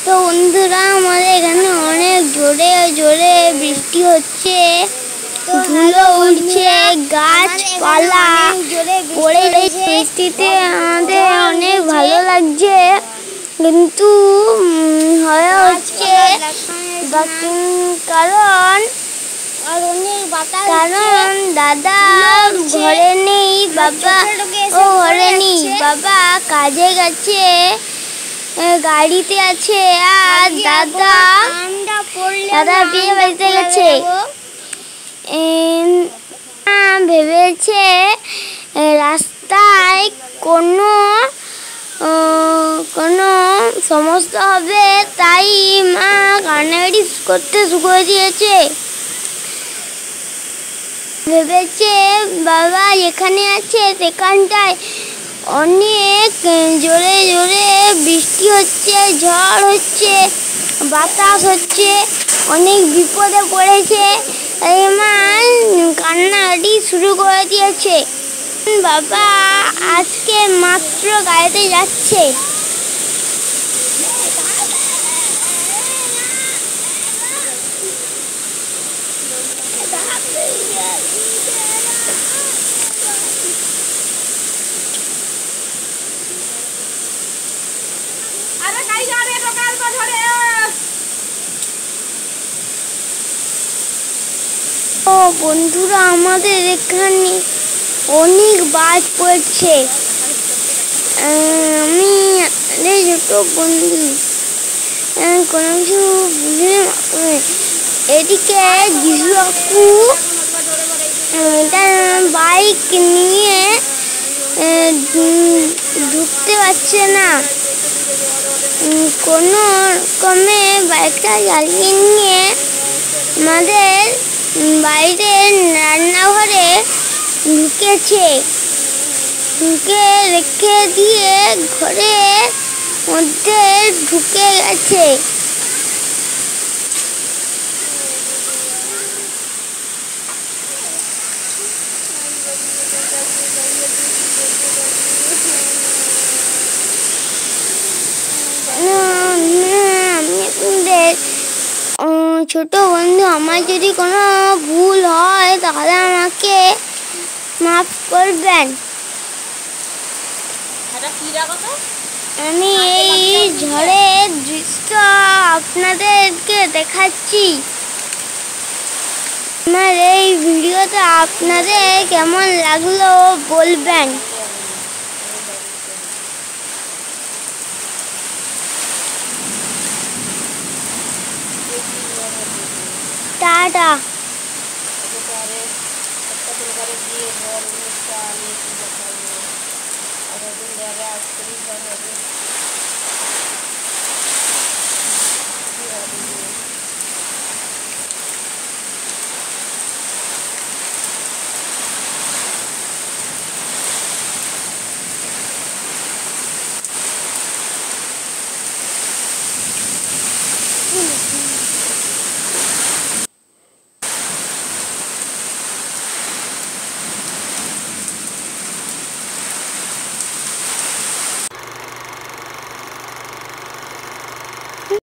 তো বন্ধুরা আমাদের এখানে অনেক জোরে জোরে বৃষ্টি হচ্ছে, ধুলো উড়ছে, গাছপালা পড়ে বৃষ্টিতে আমাদের অনেক ভালো লাগছে, কিন্তু হয়ে হচ্ছে কারণ দাদা ঘরে নেই, বাবা ঘরে নেই, বাবা কাজে গেছে, গাড়িতে আছে, আর দাদা বিয়ে বাড়িতে গেছে। ভেবেছে রাস্তায় কোনো সমস্যা হবে, তাই মা কান্নাকাটি করতে শুরু করে দিয়েছে। ভেবেছে বাবা যেখানে আছে সেখানটায় অনেক জোরে জোরে বৃষ্টি হচ্ছে, ঝড় হচ্ছে, বাতাস হচ্ছে, অনেক বিপদে পড়েছে, তাই মা কান্নাকাটি শুরু করে দিয়েছে। বাবা আজকে মাত্র গাড়িতে যাচ্ছে। বন্ধুরা আমাদের এখানে অনেক বাজ পড়ছে। আমি ছোট বন্ধু কোনো কিছু এদিকে যিশু কাকু বাইক নিয়ে ঢুকতে পারছে না, কোনো রকমে বাইকটা চালিয়ে নিয়ে আমাদের বাইরে রান্নাঘরে ঢুকেছে, ঢুকে রেখে দিয়ে ঘরের মধ্যে ঢুকে গেছে। ছোট বন্ধু, আমার যদি কোনো ভুল হয় তাহলে আমাকে মাফ করবেন। আমি এই ঝড়ের দৃশ্য আপনাদেরকে দেখাচ্ছি। আমার এই ভিডিওটা আপনাদের কেমন লাগলো বলবেন। টাটা।